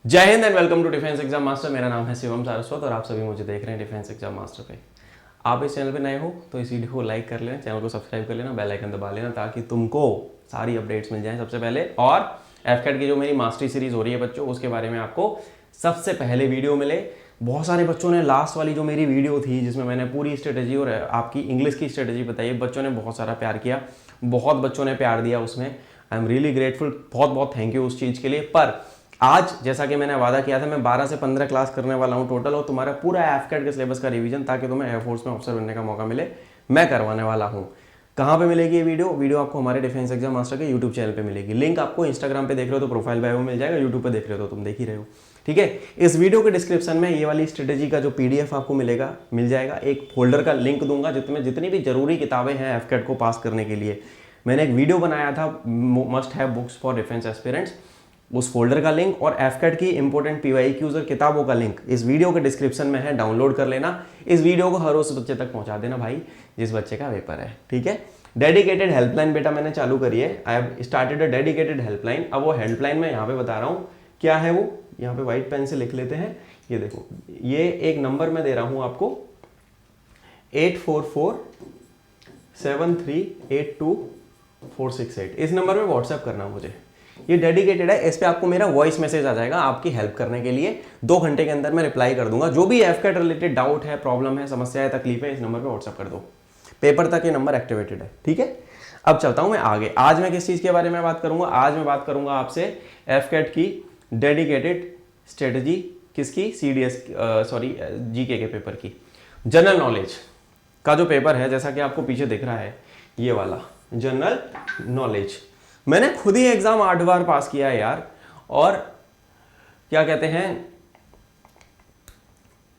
जय हिंद and welcome to defence exam master. मेरा नाम है शिवम सारस्वत और आप सभी मुझे देख रहे हैं डिफेंस एग्जाम मास्टर पे। आप इस चैनल पे नए हो तो इस वीडियो को लाइक कर लेना, चैनल को सब्सक्राइब कर लेना, बेल आइकन दबा लेना ताकि तुमको सारी अपडेट्स मिल जाएं सबसे पहले। और एफकेट की जो मेरी मास्टरी सीरीज हो रही है बच्चों, उसके बारे में आपको सबसे पहले वीडियो मिले। बहुत सारे बच्चों ने लास्ट वाली जो मेरी वीडियो थी जिसमें मैंने पूरी स्ट्रेटेजी और आपकी इंग्लिश की स्ट्रेटेजी बताई, बच्चों ने बहुत सारा प्यार किया, बहुत बच्चों ने प्यार दिया उसमें। आई एम रियली ग्रेटफुल, बहुत बहुत थैंक यू उस चीज़ के लिए। पर आज जैसा कि मैंने वादा किया था, मैं 12 से 15 क्लास करने वाला हूं टोटल, और तुम्हारा पूरा एफकेट के सिलेबस का रिवीजन ताकि तुम्हें एयरफोर्स में ऑफिसर बनने का मौका मिले, मैं करवाने वाला हूं। कहाँ पे मिलेगी ये वीडियो आपको हमारे डिफेंस एग्जाम मास्टर के यूट्यूब चैनल पे मिलेगी। लिंक आपको इंस्टाग्राम पे देख रहे हो तो प्रोफाइल बायो में मिल जाएगा, यूट्यूब पे देख रहे हो तो तुम देख ही रहे हो, ठीक है। इस वीडियो के डिस्क्रिप्शन में ये वाली स्ट्रेटेजी का जो पीडीएफ आपको मिल जाएगा। एक फोल्डर का लिंक दूंगा जिसमें जितनी भी जरूरी किताबें हैं एफकेट को पास करने के लिए। मैंने एक वीडियो बनाया था, must have books for defence aspirants, उस फोल्डर का लिंक और एफकेट की इंपॉर्टेंट पीवाईक्यूज और किताबों का लिंक इस वीडियो के डिस्क्रिप्शन में है, डाउनलोड कर लेना। इस वीडियो को हर उस बच्चे तक पहुंचा देना भाई जिस बच्चे का पेपर है, ठीक है। डेडिकेटेड हेल्पलाइन बेटा मैंने चालू करी है, I have started a dedicated helpline. अब वो हेल्पलाइन में यहाँ पे बता रहा हूँ क्या है वो, यहाँ पे व्हाइट पेन से लिख लेते हैं। ये देखो, ये एक नंबर मैं दे रहा हूँ आपको, 8447382468। इस नंबर में व्हाट्सएप करना मुझे। ये डेडिकेटेड है, इस पे आपको मेरा वॉइस मैसेज आ जाएगा आपकी हेल्प करने के लिए। 2 घंटे के अंदर मैं रिप्लाई कर दूंगा। जो भी एफकेट रिलेटेड डाउट है, प्रॉब्लम है, समस्या है, तकलीफ है, इस नंबर पे व्हाट्सएप कर दो। पेपर तक ये नंबर एक्टिवेटेड है, ठीक है। अब चलता हूं मैं आगे। आज मैं किस चीज के बारे में बात करूंगा? आज मैं बात करूंगा आपसे एफकेट की डेडिकेटेड स्ट्रेटेजी, किसकी? सीडीएस सॉरी जीके के पेपर की। जनरल नॉलेज का जो पेपर है, जैसा कि आपको पीछे दिख रहा है, ये वाला जनरल नॉलेज, मैंने खुद ही एग्जाम 8 बार पास किया है यार। और क्या कहते हैं,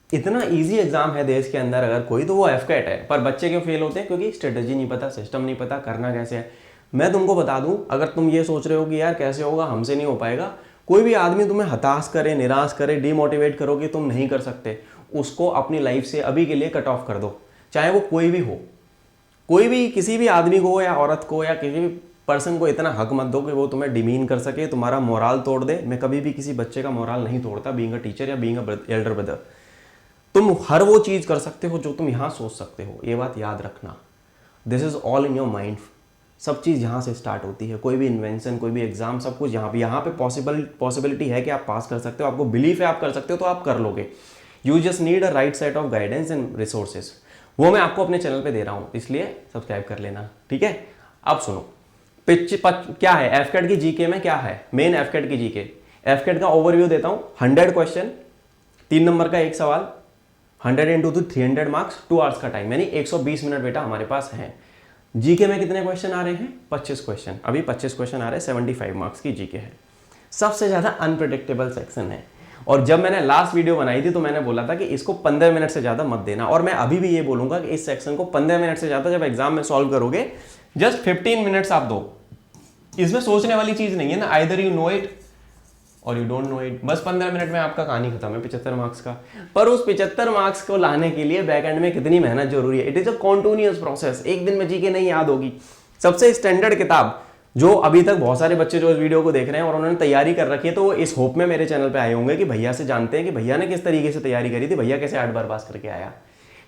इतना इजी एग्जाम है देश के अंदर अगर कोई तो वो एफकेट है। पर बच्चे क्यों फेल होते हैं? क्योंकि स्ट्रेटेजी नहीं पता, सिस्टम नहीं पता, करना कैसे है। मैं तुमको बता दूं, अगर तुम ये सोच रहे हो कि यार कैसे होगा, हमसे नहीं हो पाएगा, कोई भी आदमी तुम्हें हताश करे, निराश करे, डिमोटिवेट करो कि तुम नहीं कर सकते, उसको अपनी लाइफ से अभी के लिए कट ऑफ कर दो। चाहे वो कोई भी हो, कोई भी, किसी भी आदमी को या औरत को या किसी भी पर्सन को इतना हक मत दो कि वो तुम्हें डिमीन कर सके, तुम्हारा मोराल तोड़ दे। मैं कभी भी किसी बच्चे का मोराल नहीं तोड़ता, बीइंग अ टीचर या बीइंग अ एल्डर ब्रदर। तुम हर वो चीज कर सकते हो जो तुम यहां सोच सकते हो, ये बात याद रखना। This is all in your mind. सब चीज यहां से स्टार्ट होती है, कोई भी इन्वेंशन, कोई भी एग्जाम, सब कुछ यहाँ पे पॉसिबिलिटी है कि आप पास कर सकते हो। आपको बिलीफ है आप कर सकते हो तो आप कर लोगे। You just need a right set of guidance and resources. वो मैं आपको अपने चैनल पे दे रहा हूं, इसलिए सब्सक्राइब कर लेना, ठीक है। अब सुनो, क्या है एफकेट की जीके में, क्या है मेन एफकेट की जीके। एफकेट का ओवरव्यू देता हूं। 100 क्वेश्चन, 3 नंबर का एक सवाल, 100 इंटू 300 मार्क्स, 2 आवर्स का टाइम, यानी 120 मिनट बेटा हमारे पास है। जीके में कितने क्वेश्चन आ रहे हैं? 25 क्वेश्चन। अभी 25 क्वेश्चन आ रहे हैं, 75 मार्क्स की जीके है। सबसे ज्यादा अनप्रिडिक्टेबल सेक्शन है। और जब मैंने लास्ट वीडियो बनाई थी तो मैंने बोला था कि इसको 15 मिनट से ज्यादा मत देना, और मैं अभी भी ये बोलूंगा कि इस सेक्शन को 15 मिनट से ज्यादा जब एग्जाम में सॉल्व करोगे, जस्ट 15 मिनट्स आप दो। इसमें सोचने वाली चीज नहीं है ना, either you know it or you don't know it. बस 15 मिनट में आपका कहानी खत्म है 75 मार्क्स का। पर उस 75 मार्क्स को लाने के लिए बैक एंड में कितनी मेहनत जरूरी है। It is a continuous process. एक दिन में जीके नहीं याद होगी। सबसे स्टैंडर्ड किताब जो अभी तक बहुत सारे बच्चे जो इस वीडियो को देख रहे हैं और उन्होंने तैयारी कर रखी है, तो वो इस होप में मेरे चैनल पे आए होंगे कि भैया से जानते हैं कि भैया ने किस तरीके से तैयारी करी थी, भैया कैसे 8 बार पास करके आया,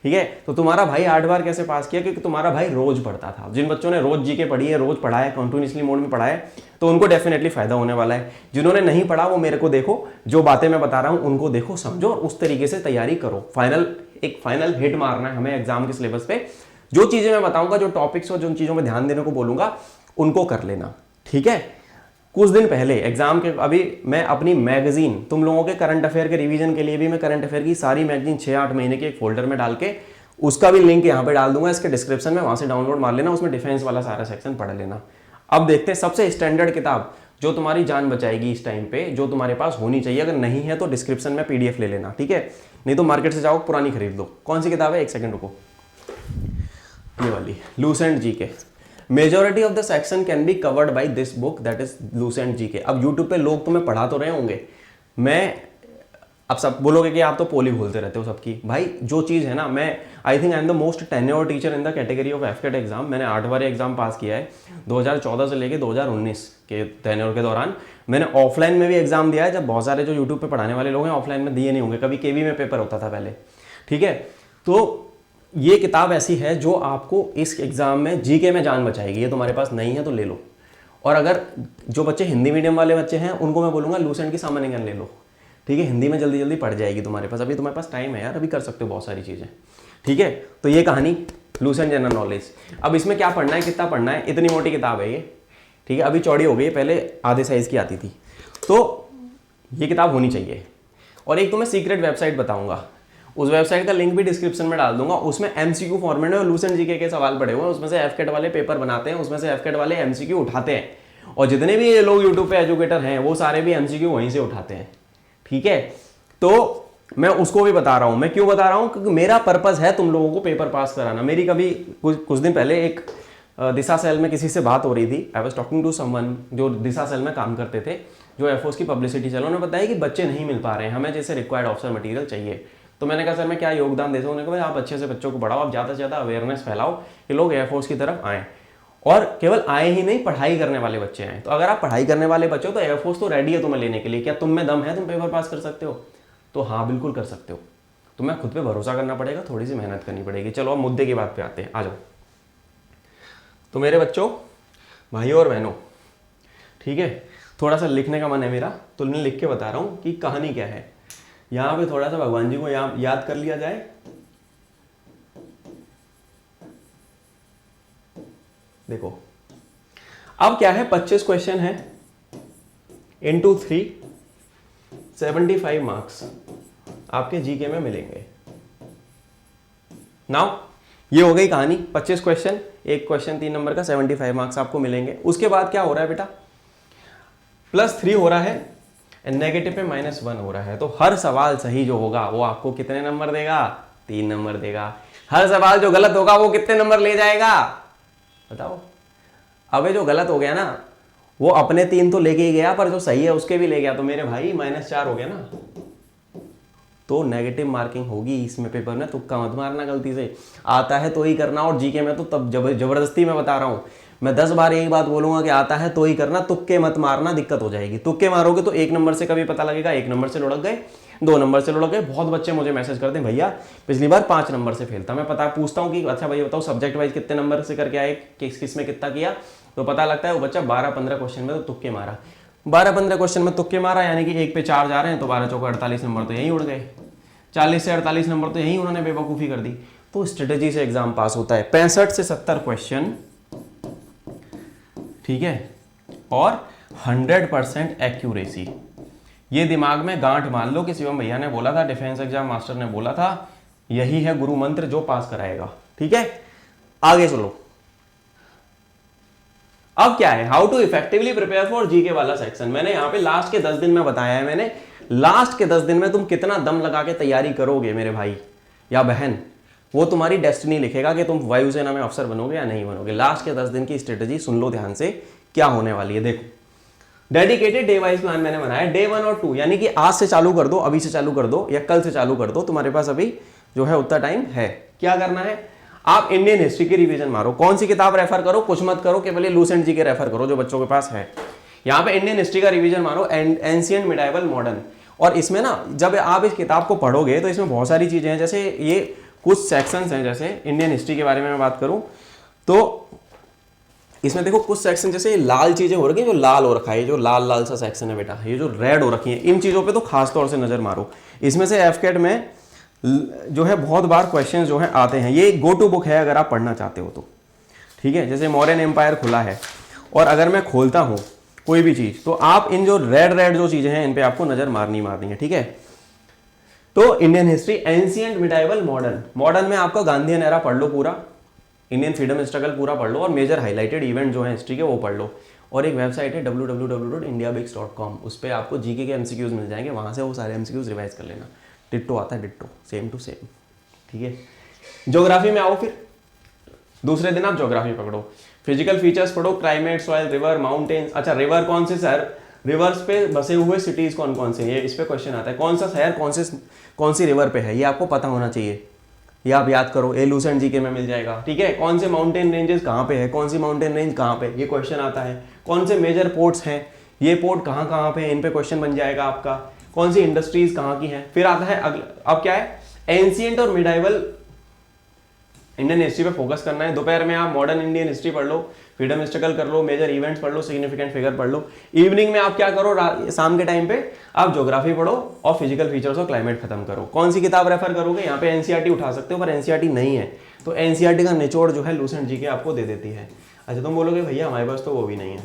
ठीक है। तो तुम्हारा भाई 8 बार कैसे पास किया? क्योंकि तुम्हारा भाई रोज पढ़ता था। जिन बच्चों ने रोज जीके पढ़ी है, रोज पढ़ा है, कंटिन्यूअसली मोड में पढ़ा है, तो उनको डेफिनेटली फायदा होने वाला है। जिन्होंने नहीं पढ़ा वो मेरे को देखो, जो बातें मैं बता रहा हूं उनको देखो, समझो और उस तरीके से तैयारी करो। एक फाइनल हिट मारना है हमें एग्जाम के सिलेबस पे। जो चीजें मैं बताऊंगा, जो टॉपिक्स और जिन चीजों में ध्यान देने को बोलूंगा, उनको कर लेना, ठीक है। कुछ दिन पहले एग्जाम के, अभी मैं अपनी मैगजीन, तुम लोगों के करंट अफेयर के रिवीजन के लिए भी मैं करंट अफेयर की सारी मैगजीन 6-8 महीने के एक फोल्डर में डाल के, उसका भी लिंक यहाँ पे डाल दूंगा इसके डिस्क्रिप्शन में, वहां से डाउनलोड मार लेना, उसमें डिफेंस वाला सारा सेक्शन पढ़ लेना। अब देखते हैं सबसे स्टैंडर्ड किताब जो तुम्हारी जान बचाएगी इस टाइम पे, जो तुम्हारे पास होनी चाहिए। अगर नहीं है तो डिस्क्रिप्शन में पीडीएफ ले लेना, ठीक है। नहीं तो मार्केट से जाओ पुरानी खरीद लो। कौन सी किताब है? एक सेकंड रुको, ये वाली Lucent GK. Majority of the section can be covered by this book, that is Lucent GK. अब यूट्यूब पे लोग तुम्हें पढ़ा तो रहे होंगे, मैं अब सब बोलोगे कि आप तो पोली खोलते रहते हो सबकी, भाई जो चीज़ है ना, मैं I think I am the most tenure teacher in the category of AFCAT exam. मैंने 8 बार एग्जाम पास किया है, 2014 से लेके 2019 के टेन्योर के दौरान। मैंने ऑफलाइन में भी एग्जाम दिया है, जब बहुत सारे जो यूट्यूब पे पढ़ाने वाले लोग हैं ऑफलाइन में दिए नहीं होंगे कभी, केवी में पेपर होता था पहले, ठीक है। तो ये किताब ऐसी है जो आपको इस एग्जाम में जीके में जान बचाएगी। ये तुम्हारे पास नहीं है तो ले लो। और अगर जो बच्चे हिंदी मीडियम वाले बच्चे हैं उनको मैं बोलूँगा लूसेंट की सामान्य ज्ञान ले लो, ठीक है, हिंदी में जल्दी जल्दी पढ़ जाएगी तुम्हारे पास। अभी तुम्हारे पास टाइम है यार, अभी कर सकते हो बहुत सारी चीज़ें, ठीक है। तो ये कहानी लूसेंट जनरल नॉलेज। अब इसमें क्या पढ़ना है, कितना पढ़ना है, इतनी मोटी किताब है ये, ठीक है, अभी चौड़ी हो गई, पहले आधे साइज़ की आती थी। तो ये किताब होनी चाहिए। और एक तो मैं सीक्रेट वेबसाइट बताऊंगा, उस वेबसाइट का लिंक भी डिस्क्रिप्शन में डाल दूंगा। उसमें एमसीक्यू फॉर्मेट में लूसेंट जीके के सवाल पड़े हुए हैं, उसमें से एफकेट वाले पेपर बनाते हैं, उसमें से एफकेट वाले एमसीक्यू उठाते हैं। और जितने भी ये लोग यूट्यूब पे एजुकेटर हैं वो सारे भी एमसीक्यू वहीं से उठाते हैं, ठीक है। तो मैं उसको भी बता रहा हूं। मैं क्यों बता रहा हूं, क्योंकि मेरा पर्पस है तुम लोगों को पेपर पास कराना। मेरी कभी कुछ दिन पहले एक दिशा सेल में किसी से बात हो रही थी, I was talking to someone जो दिशा सेल में काम करते थे, जो एफओस की पब्लिसिटी चलो, उन्होंने बताया कि बच्चे नहीं मिल पा रहे हैं, हमें जैसे रिक्वायर्ड ऑफिसर मटेरियल चाहिए। तो मैंने कहा सर मैं क्या योगदान दे सकूं? उन्होंने कहा आप अच्छे से बच्चों को पढ़ाओ, आप ज़्यादा से ज़्यादा अवेयरनेस फैलाओ कि लोग एयरफोर्स की तरफ आएँ। और केवल आए ही नहीं, पढ़ाई करने वाले बच्चे हैं। तो अगर आप पढ़ाई करने वाले बच्चे हो तो एयरफोर्स तो रेडी है तुम्हें लेने के लिए। क्या तुम में दम है, तुम पेपर पास कर सकते हो? तो हाँ बिल्कुल कर सकते हो। तुम्हें खुद पे भरोसा करना पड़ेगा, थोड़ी सी मेहनत करनी पड़ेगी। चलो अब मुद्दे की बात पे आते हैं, आ जाओ। तो मेरे बच्चों, भाइयों और बहनों, ठीक है, थोड़ा सा लिखने का मन है मेरा, तो मैं लिख के बता रहा हूँ कि कहानी क्या है। यहाँ पे थोड़ा सा भगवान जी को याद कर लिया जाए। देखो अब क्या है, 25 क्वेश्चन है इंटू 3, 75 मार्क्स आपके जीके में मिलेंगे। नाउ ये हो गई कहानी, 25 क्वेश्चन, एक क्वेश्चन 3 नंबर का, 75 मार्क्स आपको मिलेंगे। उसके बाद क्या हो रहा है बेटा, +3 हो रहा है, नेगेटिव पे -1 हो रहा है। तो हर सवाल सही जो होगा वो आपको कितने नंबर देगा? 3 नंबर देगा। हर सवाल जो गलत होगा वो कितने नंबर ले जाएगा बताओ? अबे जो गलत हो गया ना वो अपने 3 तो लेके ही गया, पर जो सही है उसके भी ले गया, तो मेरे भाई -4 हो गया ना। तो नेगेटिव मार्किंग होगी इसमें पेपर में, तुक्का मत मारना गलती से, आता है तो ही करना। और जीके में तो तब जबरदस्ती मैं बता रहा हूँ, मैं 10 बार यही बात बोलूंगा कि आता है तो ही करना, तुक्के मत मारना, दिक्कत हो जाएगी। तुक्के मारोगे तो 1 नंबर से कभी पता लगेगा, 1 नंबर से लुढ़क गए, 2 नंबर से लुढ़क गए। बहुत बच्चे मुझे मैसेज करते हैं भैया पिछली बार 5 नंबर से फेल था। मैं पूछता हूँ कि अच्छा भैया बताओ सब्जेक्ट वाइज कितने नंबर से करके आए, किस में कितना किया, तो पता लगता है वो बच्चा 12-15 क्वेश्चन में तो तुक्के मारा। 12-15 क्वेश्चन में तुक्के मारा, यानी कि 1 पे 4 जा रहे हैं, तो 12 चौका 48 नंबर तो यहीं उड़ गए। 40 से 48 नंबर तो यहीं उन्होंने बेवकूफ़ी कर दी। तो स्ट्रेटेजी से एग्जाम पास होता है। 65 से 70 क्वेश्चन, ठीक है, और 100% एक्यूरेसी। ये दिमाग में गांठ मान लो कि शिवम भैया ने बोला था, डिफेंस एग्जाम मास्टर ने बोला था, यही है गुरु मंत्र जो पास कराएगा, ठीक है। आगे चलो, अब क्या है, how to effectively prepare for GK वाला सेक्शन। मैंने यहाँ पे लास्ट के 10 दिन में बताया है, मैंने लास्ट के 10 दिन में तुम कितना दम लगा के तैयारी करोगे मेरे भाई या बहन, वो तुम्हारी डेस्टिनी लिखेगा कि तुम वायुसेना में अफसर बनोगे या नहीं बनोगे। लास्ट के 10 दिन की स्ट्रेटेजी सुन लो ध्यान से, क्या होने वाली है। देखो, डेडिकेटेड डे वाइज प्लान मैंने बनाया, डे 1 और 2, यानी कि आज से चालू कर दो, अभी से चालू कर दो या कल से चालू कर दो, तुम्हारे पास अभी जो है उतना टाइम है। क्या करना है, आप इंडियन हिस्ट्री की रिवीजन मारो। कौन सी किताब रेफर करो, कुछ मत करो, केवल लूसेंट जी के रेफर करो जो बच्चों के पास है। यहाँ पे इंडियन हिस्ट्री का रिवीजन मारो, एंशिएंट, मिडाइवल, मॉडर्न। और इसमें ना जब आप इस किताब को पढ़ोगे तो इसमें बहुत सारी चीजें हैं, जैसे ये कुछ सेक्शंस हैं, जैसे इंडियन हिस्ट्री के बारे में मैं बात करूं तो इसमें देखो कुछ सेक्शन जैसे लाल चीजें हो रखी हैं, जो लाल हो रखा है, जो लाल लाल सा सेक्शन है बेटा, ये जो रेड हो रखी है, इन चीजों पे तो खास तौर से नजर मारो। इसमें से एफकेट में जो है बहुत बार क्वेश्चन जो है आते हैं। ये गो टू बुक है अगर आप पढ़ना चाहते हो तो, ठीक है। जैसे मौर्यन एम्पायर खुला है और अगर मैं खोलता हूं कोई भी चीज, तो आप इन जो रेड जो चीजें हैं इन पे आपको नजर मारनी है, ठीक है। तो Indian history, ancient, medieval, modern. Modern में आपका गांधीयन एरा पढ़ लो पूरा, इंडियन फ्रीडम स्ट्रगल पूरा पढ़ लो, और मेजर हाईलाइटेड इवेंट जो है हिस्ट्री के वो पढ़ लो। और एक वेबसाइट है www.indiabix.com, उस पर आपको जीके के एमसीक्यूज मिल जाएंगे, वहां से वो सारे एमसीक्यूज रिवाइज कर लेना। डिट्टो आता है, डिट्टो, सेम टू सेम, ठीक है। ज्योग्राफी में आओ, फिर दूसरे दिन आप ज्योग्राफी पकड़ो, फिजिकल फीचर्स पढ़ो, क्लाइमेट, सॉइल, रिवर, माउंटेन्स। अच्छा रिवर कौन से सर, रिवर्स पे बसे हुए सिटीज कौन कौन से, ये इस पे क्वेश्चन आता है। कौन सा शहर कौन सी रिवर पे है, ये आपको पता होना चाहिए, ये आप याद करो, ये लूसेंट जीके में मिल जाएगा। ठीक है, कौन से माउंटेन रेंजेस कहाँ पे है, कौन सी माउंटेन रेंज कहाँ पे, ये क्वेश्चन आता है। कौन से मेजर पोर्ट्स हैं, ये पोर्ट कहाँ कहाँ पे है, इन पे क्वेश्चन बन जाएगा आपका। कौन सी इंडस्ट्रीज कहाँ की हैं। फिर आता है अब क्या है, एंशिएंट और मिडाइवल इंडियन हिस्ट्री पे फोकस करना है। दोपहर में आप मॉडर्न इंडियन हिस्ट्री पढ़ लो, फ्रीडम स्ट्रगल कर लो, मेजर इवेंट्स पढ़ लो, सिग्निफिकेंट फिगर पढ़ लो। इवनिंग में आप क्या करो, शाम के टाइम पे आप ज्योग्राफी पढ़ो और फिजिकल फीचर्स और क्लाइमेट खत्म करो। कौन सी किताब रेफर करोगे, यहाँ पे एनसीईआरटी उठा सकते हो, पर एनसीईआरटी नहीं है, तो एनसीईआरटी का निचोड़ जो है लूसेंट जीके आपको दे देती है। अच्छा, तुम बोलोगे भैया हमारे पास तो वो भी नहीं है,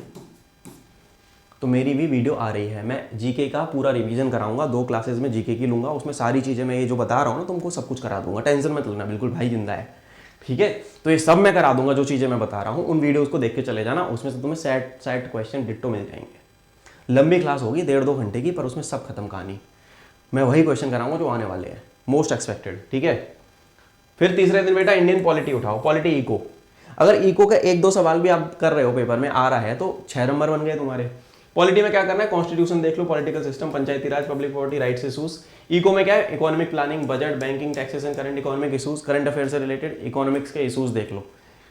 तो मेरी भी वीडियो आ रही है, मैं जीके का पूरा रिवीजन कराऊंगा, 2 क्लासेस में जीके की लूंगा, उसमें सारी चीजें मैं ये जो बता रहा हूँ ना तुमको सब कुछ करा दूंगा, टेंशन मत लेना, बिल्कुल भाई जिंदा है। ठीक है, तो ये सब मैं करा दूंगा, जो चीजें मैं बता रहा हूँ उन वीडियोस को देख के चले जाना, उसमें से तुम्हें सेट क्वेश्चन डिट्टो मिल जाएंगे। लंबी क्लास होगी 1.5-2 घंटे की, पर उसमें सब खत्म कहानी, मैं वही क्वेश्चन कराऊंगा जो आने वाले हैं, मोस्ट एक्सपेक्टेड। ठीक है, फिर तीसरे दिन बेटा इंडियन पॉलिटी उठाओ, पॉलिटी इको। अगर इको का 1-2 सवाल भी आप कर रहे हो पेपर में आ रहा है तो 6 नंबर बन गए तुम्हारे। पॉलिटी में क्या करना है, कॉन्स्टिट्यूशन देख लो, political system, Panchayati Raj, public property, rights issues. Eco में क्या है, economic planning, budget, banking, taxation, current economic issues, current affair से रिलेटेड इकोनॉमिक्स के इशूज देख लो।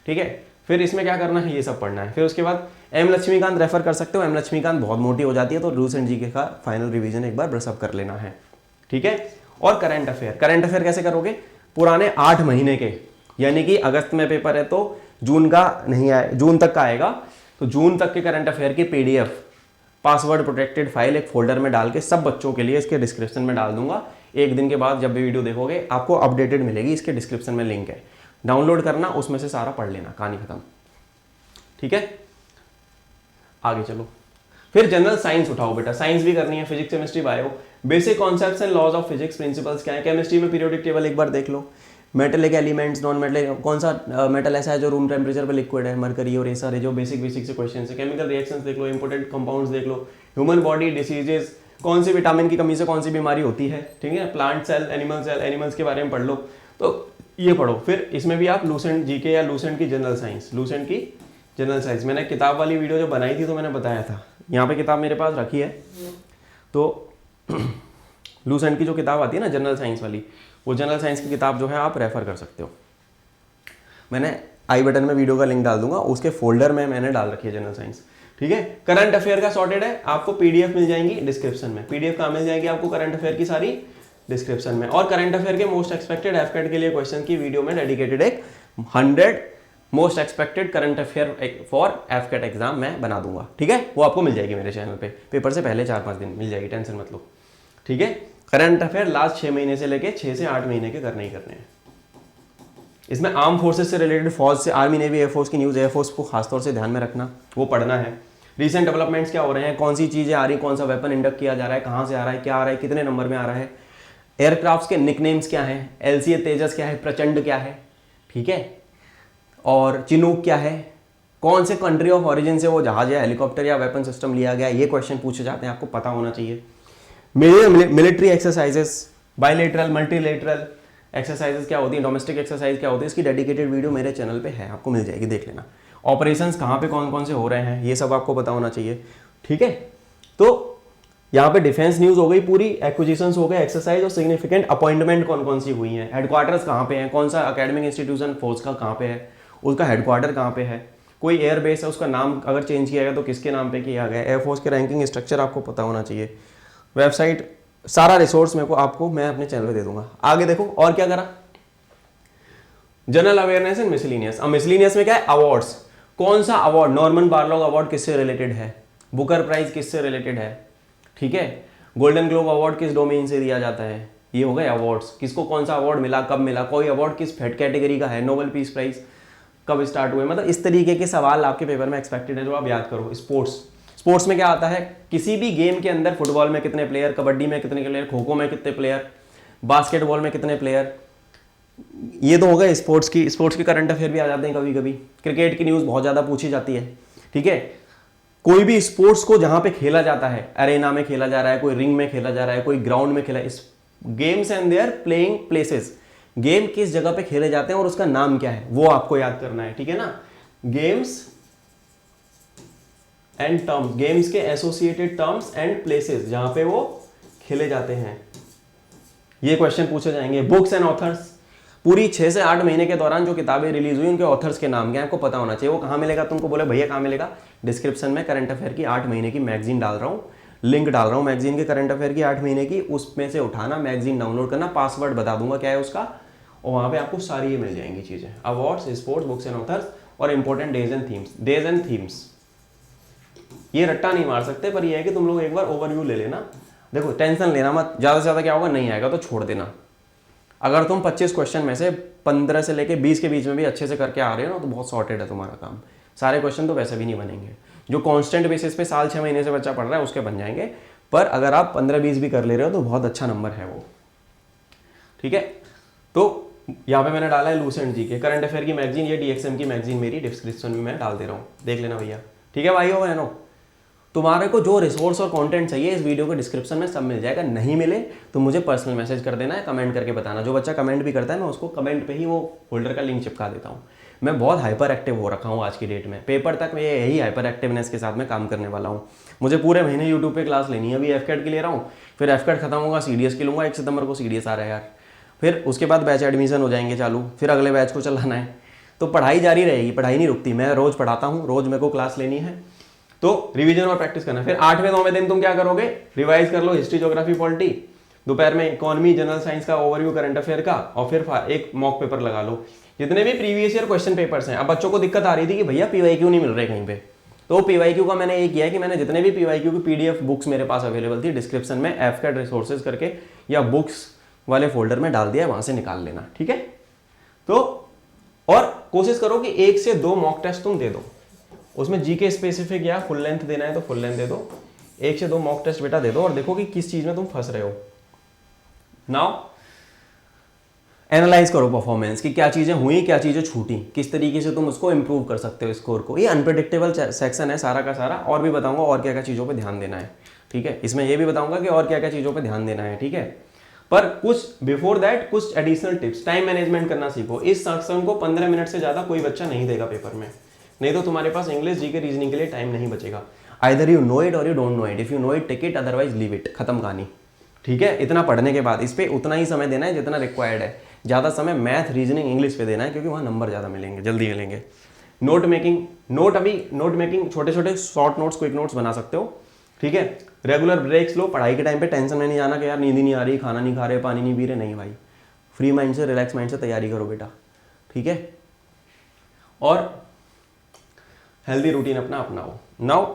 ठीक है, फिर इसमें क्या करना है, ये सब पढ़ना है। फिर उसके बाद एम लक्ष्मीकांत रेफर कर सकते हो, एम लक्ष्मीकांत बहुत मोटी हो जाती है, तो लूसेंट जीके का फाइनल रिवीजन एक बार ब्रशअप कर लेना है। ठीक है, और करंट अफेयर कैसे करोगे, पुराने 8 महीने के, यानी कि अगस्त में पेपर है तो जून का नहीं आए, जून तक का आएगा, तो जून तक के करंट अफेयर की पीडीएफ पासवर्ड प्रोटेक्टेड फाइल एक फोल्डर में डाल के सब बच्चों के लिए इसके डिस्क्रिप्शन में डाल दूंगा। एक दिन के बाद जब भी वीडियो देखोगे आपको अपडेटेड मिलेगी, इसके डिस्क्रिप्शन में लिंक है, डाउनलोड करना, उसमें से सारा पढ़ लेना, कहानी खत्म। ठीक है, आगे चलो। फिर जनरल साइंस उठाओ बेटा, साइंस भी करनी है, physics, chemistry, bio, basic concepts and laws of physics, principles क्या है। केमिस्ट्री में पीरियोडिक टेबल एक बार देख लो, मेटलिक एलिमेंट्स, नॉन मेटलिक, कौन सा मेटल ऐसा है जो रूम टेम्परेचर पे लिक्विड है, मरकरी और ये सारे जो बेसिक से क्वेश्चन है। केमिकल रिएक्शंस देख लो, इंपोर्टेंट कंपाउंड्स देख लो, ह्यूमन बॉडी डिसीजेस, कौन सी विटामिन की कमी से कौन सी बीमारी होती है। ठीक है, प्लांट सेल, एनिमल्स के बारे में पढ़ लो, तो ये पढ़ो। फिर इसमें भी आप लूसेंट जीके या लूसेंट की जनरल साइंस, मैंने किताब वाली वीडियो जो बनाई थी तो मैंने बताया था, यहाँ पे किताब मेरे पास रखी है, तो लूसेंट की जो किताब आती है ना जनरल साइंस वाली, वो जनरल साइंस की किताब जो है आप रेफर कर सकते हो। मैंने आई बटन में वीडियो का लिंक डाल दूंगा, उसके फोल्डर में मैंने डाल रखी है जनरल साइंस। ठीक है, करंट अफेयर का सॉर्टेड है, आपको पीडीएफ मिल जाएंगी डिस्क्रिप्शन में। पीडीएफ कहाँ मिल जाएगी आपको, करंट अफेयर की सारी डिस्क्रिप्शन में। और करंट अफेयर के मोस्ट एक्सपेक्टेड एफकेट के लिए क्वेश्चन की वीडियो में डेडिकेटेड एक 100 most expected current affair for AFCAT exam मैं बना दूंगा। ठीक है, वो आपको मिल जाएगी मेरे चैनल पे, पेपर से पहले 4-5 दिन मिल जाएगी, टेंशन मत लो। ठीक है, करंट अफेयर लास्ट 6 महीने से लेके 6 से 8 महीने के करने ही करने हैं। इसमें आर्म फोर्सेस से रिलेटेड, फौज से, आर्मी, नेवी, एयरफोर्स की न्यूज़, एयरफोर्स को खासतौर से ध्यान में रखना, वो पढ़ना है। रिसेंट डेवलपमेंट्स क्या हो रहे हैं, कौन सी चीज़ें आ रही, कौन सा वेपन इंडक्ट किया जा रहा है, कहाँ से आ रहा है, क्या आ रहा है, कितने नंबर में आ रहा है, एयरक्राफ्ट के निकनेम्स क्या हैं, एलसीए तेजस क्या है, प्रचंड क्या है, ठीक है, और चिनूक क्या है, कौन से कंट्री ऑफ ऑरिजिन से वो जहाज या हेलीकॉप्टर या वेपन सिस्टम लिया गया, ये क्वेश्चन पूछे जाते हैं, आपको पता होना चाहिए। Military exercises, bilateral, multilateral exercises क्या होती है, डोमेस्टिक एक्सरसाइज क्या होती है, इसकी डेडिकेटेड वीडियो मेरे चैनल पे है, आपको मिल जाएगी, देख लेना। ऑपरेशंस कहाँ पे कौन कौन से हो रहे हैं, ये सब आपको पता होना चाहिए। ठीक है, तो यहाँ पे डिफेंस न्यूज़ हो गई पूरी, एक्विजिशंस हो गए, एक्सरसाइज और सिग्निफिकेंट अपॉइंटमेंट कौन कौन सी हुई हैं, हेडक्वार्टर्स कहाँ पे हैं, कौन सा अकेडमिक इंस्टीट्यूशन फोर्स का कहाँ पे है, उसका हेडक्वार्टर कहाँ पे है, कोई एयरबेस है उसका नाम अगर चेंज किया गया तो किसके नाम पे किया गया, एयरफोर्स के रैंकिंग स्ट्रक्चर आपको पता होना चाहिए, वेबसाइट, सारा रिसोर्स मेरे को आपको मैं अपने चैनल पे दे दूंगा। आगे देखो और क्या करा, जनरल अवेयरनेस एंड मिसलिनियस। अब मिसलिनियस में क्या है, अवार्ड्स, कौन सा अवार्ड, नॉर्मन बारलॉग अवार्ड किससे रिलेटेड है, बुकर प्राइज किससे रिलेटेड है, ठीक है, गोल्डन ग्लोब अवार्ड किस डोमेन से दिया जाता है, ये हो गए अवार्ड्स, किसको कौन सा अवार्ड मिला, कब मिला, कोई अवार्ड किस फेड कैटेगरी का है, नोबेल पीस प्राइज कब स्टार्ट हुए, मतलब इस तरीके के सवाल आपके पेपर में एक्सपेक्टेड है जो आप याद करो। स्पोर्ट्स में क्या आता है, किसी भी गेम के अंदर फुटबॉल में कितने प्लेयर, कबड्डी में कितने प्लेयर, खो खो में कितने प्लेयर, बास्केटबॉल में कितने प्लेयर, ये तो हो गए स्पोर्ट्स की करंट अफेयर भी आ जाते हैं कभी कभी। क्रिकेट की न्यूज़ बहुत ज़्यादा पूछी जाती है, ठीक है, कोई भी स्पोर्ट्स को जहाँ पे खेला जाता है, अरेना में खेला जा रहा है, कोई रिंग में खेला जा रहा है, कोई ग्राउंड में खेला, इस games and their playing places, game किस जगह पे खेले जाते हैं और उसका नाम क्या है वो आपको याद करना है, ठीक है ना। गेम्स एंड टर्म्स, गेम्स के एसोसिएटेड टर्म्स एंड प्लेसेस जहां पे वो खेले जाते हैं, ये क्वेश्चन पूछे जाएंगे। बुक्स एंड ऑथर्स, पूरी 6 से 8 महीने के दौरान जो किताबें रिलीज हुई उनके ऑथर्स के नाम क्या आपको पता होना चाहिए। वो कहाँ मिलेगा, तुमको बोले भैया कहाँ मिलेगा, डिस्क्रिप्शन में करंट अफेयर की 8 महीने की मैगजीन डाल रहा हूँ, लिंक डाल रहा हूँ मैगजीन के, करंट अफेयर की 8 महीने की, उसमें से उठाना, मैगजीन डाउनलोड करना, पासवर्ड बता दूंगा क्या है उसका, और वहाँ पे आपको सारी ये मिल जाएंगी चीज़ें, awards, sports, books and authors और important days and themes. Days and themes ये रट्टा नहीं मार सकते, पर ये है कि तुम लोग एक बार ओवरव्यू ले लेना। देखो टेंशन लेना मत, ज़्यादा से ज़्यादा क्या होगा, नहीं आएगा तो छोड़ देना। अगर तुम 25 क्वेश्चन में से 15 से लेके 20 के बीच में भी अच्छे से करके आ रहे हो ना, तो बहुत सॉर्टेड है तुम्हारा काम। सारे क्वेश्चन तो वैसे भी नहीं बनेंगे, जो कांस्टेंट बेसिस पे साल 6 महीने से बच्चा पढ़ रहा है उसके बन जाएंगे, पर अगर आप 15-20 भी कर ले रहे हो तो बहुत अच्छा नंबर है वो। ठीक है, तो यहाँ पे मैंने डाला है लूसेंट जी के करंट अफेयर की मैगजीन, ये DXM की मैगजीन मेरी डिस्क्रिप्शन में मैं डाल दे रहा हूँ, देख लेना भैया। ठीक है भाइयों बहनों, तुम्हारे को जो रिसोर्स और कंटेंट चाहिए इस वीडियो के डिस्क्रिप्शन में सब मिल जाएगा। नहीं मिले तो मुझे पर्सनल मैसेज कर देना है, कमेंट करके बताना। जो बच्चा कमेंट भी करता है मैं उसको कमेंट पे ही वो फोल्डर का लिंक चिपका देता हूँ। मैं बहुत हाइपर एक्टिव हो रखा हूँ आज की डेट में, पेपर तक मैं यही हाइपर एक्टिवनेस के साथ में काम करने वाला हूँ। मुझे पूरे महीने यूट्यूब पे क्लास लेनी है, अभी FCAT की ले रहा हूँ, फिर FCAT खत्म होगा CDS की लूँगा, 1 सितंबर को CDS आ रहा है यार, फिर उसके बाद बैच एडमिशन हो जाएंगे चालू, फिर अगले बैच को चलाना है, तो पढ़ाई जारी रहेगी, पढ़ाई नहीं रुकती। मैं रोज़ पढ़ाता हूँ, रोज़ मेरे को क्लास लेनी है, तो रिवीजन और प्रैक्टिस करना। फिर 8वें 9वें दिन तुम क्या करोगे, रिवाइज कर लो हिस्ट्री, ज्योग्राफी, पॉलिटी, दोपहर में इकोनॉमी, जनरल साइंस का ओवरव्यू करंट अफेयर का, और फिर एक मॉक पेपर लगा लो। जितने भी प्रीवियस ईयर क्वेश्चन पेपर्स हैं, अब बच्चों को दिक्कत आ रही थी कि भैया PYQ नहीं मिल रहे कहीं पे, तो PYQ का मैंने ये किया है कि मैंने जितने भी PYQ की PDF बुक्स मेरे पास अवेलेबल थी डिस्क्रिप्शन में FCAT रिसोर्सेज करके या बुक्स वाले फोल्डर में डाल दिया है, वहां से निकाल लेना। ठीक है, तो और कोशिश करो कि 1 से 2 मॉक टेस्ट तुम दे दो, उसमें GK स्पेसिफिक या फुल लेंथ देना है तो फुल लेंथ दे दो, 1 से 2 मॉक टेस्ट बेटा दे दो, और देखो कि किस चीज में तुम फंस रहे हो। नाउ एनालाइज करो परफॉर्मेंस की, क्या चीजें हुई, क्या चीजें छूटी, किस तरीके से तुम उसको इंप्रूव कर सकते हो स्कोर को। ये अनप्रेडिक्टेबल सेक्शन है सारा का सारा, और भी बताऊंगा और क्या क्या चीजों पे ध्यान देना है। ठीक है, इसमें ये भी बताऊंगा कि और क्या क्या चीजों पे ध्यान देना है। ठीक है, पर कुछ बिफोर दैट कुछ एडिशनल टिप्स, टाइम मैनेजमेंट करना सीखो। इस सेक्शन को 15 मिनट से ज्यादा कोई बच्चा नहीं देगा पेपर में, नहीं तो तुम्हारे पास इंग्लिश, GK, रीजनिंग के लिए टाइम नहीं बचेगा। Either you know it or you don't know it, if you know it take it, otherwise leave it, खत्म कहानी। ठीक है, इतना पढ़ने के बाद इस पे उतना ही समय देना है जितना रिक्वायर्ड है। ज़्यादा समय मैथ, रीजनिंग, इंग्लिश पे देना है, क्योंकि वहाँ नंबर ज़्यादा मिलेंगे, जल्दी मिलेंगे। नोट मेकिंग, नोट मेकिंग, छोटे छोटे शॉर्ट नोट्स, क्विक नोट्स बना सकते हो। ठीक है, रेगुलर ब्रेक्स लो, पढ़ाई के टाइम पे टेंशन में नहीं जाना कि यार नींद ही नहीं आ रही, खाना नहीं खा रहे, पानी नहीं पी रहे, नहीं भाई, फ्री माइंड से, रिलैक्स माइंड से तैयारी करो बेटा। ठीक है, और हेल्दी रूटीन अपना अपनाओ। नाउ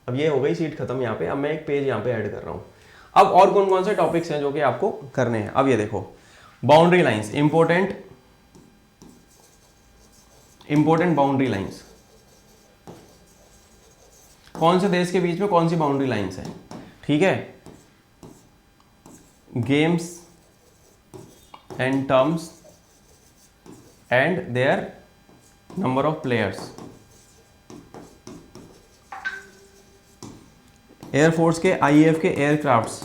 अब ये हो गई सीट खत्म यहाँ पे, अब मैं एक पेज यहाँ पे ऐड कर रहा हूँ। अब और कौन कौन से टॉपिक्स हैं जो कि आपको करने हैं। अब ये देखो, boundary lines, important boundary lines, कौन से देश के बीच में कौन सी बाउंड्री लाइंस है। ठीक है, games and terms and their number of players. Air force के, IAF के एयरक्राफ्ट्स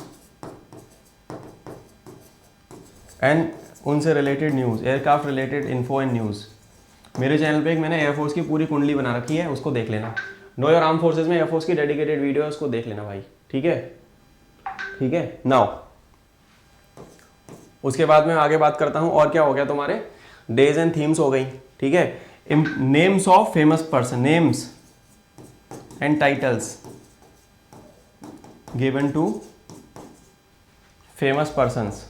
एंड उनसे related news, aircraft related info and news. मेरे चैनल पे एक मैंने एयरफोर्स की पूरी कुंडली बना रखी है, उसको देख लेना। नो योर आर्म फोर्सेज में एयरफोर्स की डेडिकेटेड वीडियो है, उसको देख लेना भाई। ठीक है, ठीक है। नाउ उसके बाद मैं आगे बात करता हूं, और क्या हो गया तुम्हारे, डेज एंड थीम्स हो गई। ठीक है, names of famous person, names and titles given to famous persons.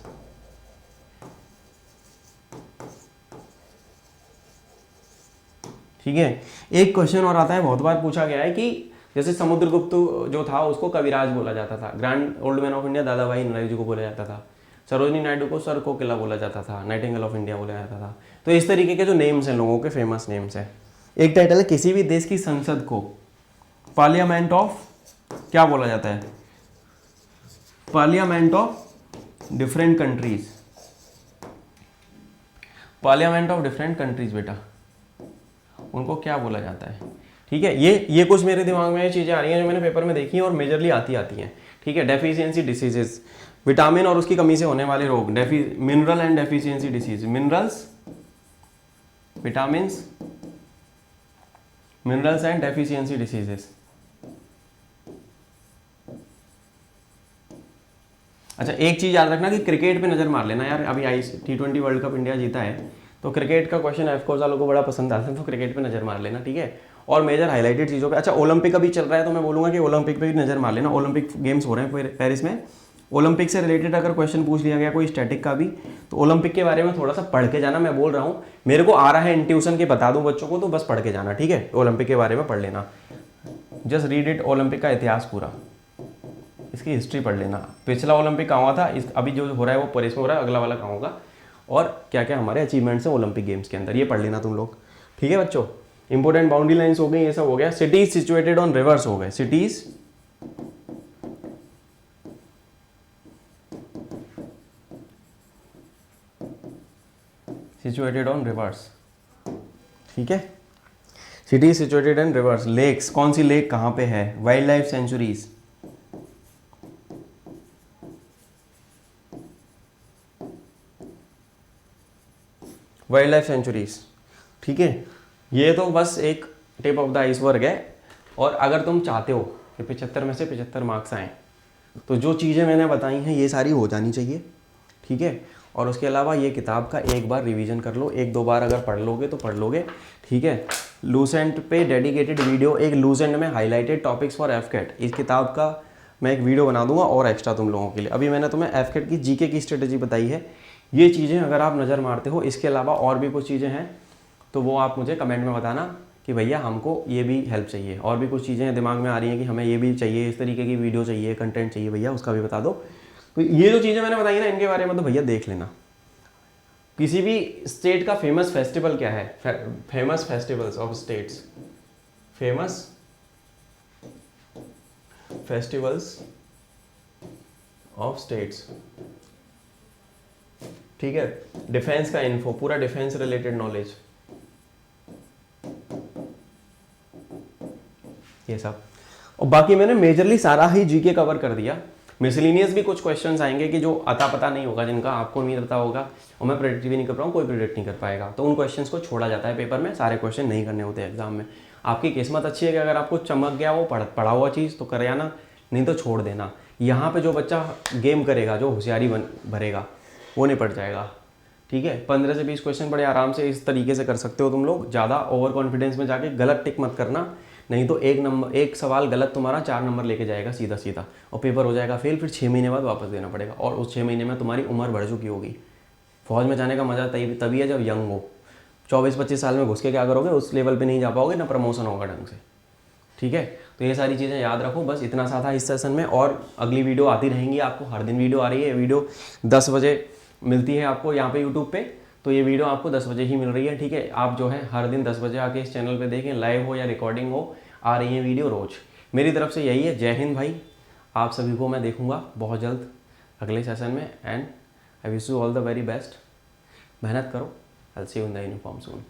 ठीक है, एक क्वेश्चन और आता है, बहुत बार पूछा गया है कि जैसे समुद्रगुप्त जो था उसको कविराज बोला जाता था, grand old man of India दादा भाई नरसिम्हा जी को बोला जाता था, सरोजिनी नायडू को सर कोकिला बोला जाता था, नाइटिंगेल ऑफ इंडिया बोला जाता था। तो इस तरीके के जो नेम्स हैं लोगों के, फेमस नेम्स हैं। एक टाइटल है, किसी भी देश की संसद को पार्लियामेंट ऑफ क्या बोला जाता है, parliament of different countries, parliament of different countries बेटा, उनको क्या बोला जाता है। ठीक है, ये कुछ मेरे दिमाग में चीज़ें आ रही हैं जो मैंने पेपर में देखी हैं और मेजरली आती हैं। ठीक है, डेफिशिएंसी डिसीजेस, विटामिन और उसकी कमी से होने वाले रोग, mineral and deficiency disease, minerals, vitamins minerals and deficiency diseases. अच्छा एक चीज़ याद रखना कि क्रिकेट पे नज़र मार लेना यार, अभी T20 वर्ल्ड कप इंडिया जीता है तो क्रिकेट का क्वेश्चन एफकोर्स वालों को बड़ा पसंद आता है, तो क्रिकेट पे नज़र मार लेना, ठीक है। और मेजर हाईलाइटेड चीज़ों पे, अच्छा ओलंपिक अभी चल रहा है तो मैं बोलूँगा कि ओलंपिक पे भी नज़र मार लेना। ओलंपिक गेम्स हो रहे हैं पेरिस में, ओलंपिक से रिलेटेड अगर क्वेश्चन पूछ लिया गया कोई स्टैटिक का भी, तो ओलंपिक के बारे में थोड़ा सा पढ़ के जाना। मैं बोल रहा हूँ मेरे को आ रहा है इंट्यूशन के बता दूँ बच्चों को, तो बस पढ़ के जाना, ठीक है। ओलंपिक के बारे में पढ़ लेना, जस्ट रीड इट, ओलंपिक का इतिहास पूरा, इसकी हिस्ट्री पढ़ लेना। पिछला ओलंपिक कहाँ हुआ था, अभी जो हो रहा है वो पेरिस में हो रहा है, अगला वाला कहाँ होगा, और क्या क्या हमारे अचीवमेंट्स हैं ओलंपिक गेम्स के अंदर, ये पढ़ लेना तुम लोग, ठीक है बच्चों। इंपॉर्टेंट बाउंड्री लाइंस हो गई, ये सब हो गया। सिटीज सिचुएटेड ऑन रिवर्स हो गए, सिटीज सिचुएटेड ऑन रिवर्स, ठीक है। Cities situated in rivers. Lakes, कौन सी लेक कहाँ पे है, wild life sanctuaries, wild life sanctuaries, ठीक है। ये तो बस एक टिप ऑफ द आइसबर्ग है। और अगर तुम चाहते हो कि 75 में से 75 मार्क्स आएँ, तो जो चीज़ें मैंने बताई हैं ये सारी हो जानी चाहिए, ठीक है। और उसके अलावा ये किताब का एक बार रिवीजन कर लो, एक दो बार अगर पढ़ लोगे तो पढ़ लोगे, ठीक है। लूसेंट पे डेडिकेटेड वीडियो, एक लूसेंट में हाईलाइटेड टॉपिक्स फॉर एफकेट, इस किताब का मैं एक वीडियो बना दूंगा और एक्स्ट्रा तुम लोगों के लिए। अभी मैंने तुम्हें एफकेट की जीके की स्ट्रेटेजी बताई है, ये चीज़ें अगर आप नज़र मारते हो, इसके अलावा और भी कुछ चीज़ें हैं तो वो आप मुझे कमेंट में बताना कि भैया हमको ये भी हेल्प चाहिए, और भी कुछ चीज़ें दिमाग में आ रही हैं कि हमें ये भी चाहिए, इस तरीके की वीडियो चाहिए, कंटेंट चाहिए भैया, उसका भी बता दो। तो ये जो चीज़ें मैंने बताई ना, इनके बारे में तो भैया देख लेना। किसी भी स्टेट का फेमस फेस्टिवल क्या है, famous festivals of states, famous festivals of states, ठीक है। डिफेंस का इन्फो, पूरा डिफेंस रिलेटेड नॉलेज, ये सब। और बाकी मैंने मेजरली सारा ही जीके कवर कर दिया। मिसलिनियस भी कुछ क्वेश्चंस आएंगे कि जो अता पता नहीं होगा, जिनका आपको नहीं पता होगा, और मैं प्रेडिक्ट भी नहीं कर रहा हूँ, कोई प्रेडिक्ट नहीं कर पाएगा, तो उन क्वेश्चंस को छोड़ा जाता है पेपर में। सारे क्वेश्चन नहीं करने होते एग्जाम में। आपकी किस्मत अच्छी है कि अगर आपको चमक गया वो पढ़ा हुआ चीज़ तो कर आना, नहीं तो छोड़ देना। यहाँ पर जो बच्चा गेम करेगा, जो होशियारी भरेगा, वो नहीं पढ़ जाएगा, ठीक है। 15 से 20 क्वेश्चन बड़े आराम से इस तरीके से कर सकते हो तुम लोग। ज़्यादा ओवर कॉन्फिडेंस में जाके गलत टिक मत करना, नहीं तो एक सवाल गलत तुम्हारा 4 नंबर लेके जाएगा सीधा सीधा, और पेपर हो जाएगा फेल, फिर 6 महीने बाद वापस देना पड़ेगा। और उस 6 महीने में तुम्हारी उम्र बढ़ चुकी होगी। फौज में जाने का मज़ा तभी है जब यंग हो। 24-25 साल में घुस के क्या करोगे, उस लेवल पे नहीं जा पाओगे, ना प्रमोशन होगा ढंग से, ठीक है। तो ये सारी चीज़ें याद रखो, बस इतना सा था इस सेशन में। और अगली वीडियो आती रहेंगी आपको, हर दिन वीडियो आ रही है। वीडियो 10 बजे मिलती है आपको यहाँ पे यूट्यूब पे, तो ये वीडियो आपको 10 बजे ही मिल रही है, ठीक है। आप जो है हर दिन 10 बजे आके इस चैनल पे देखें, लाइव हो या रिकॉर्डिंग हो, आ रही है वीडियो रोज़। मेरी तरफ से यही है। जय हिंद भाई, आप सभी को मैं देखूंगा बहुत जल्द अगले सेशन में, and I wish you all the very best. मेहनत करो, I will see you in the uniform soon.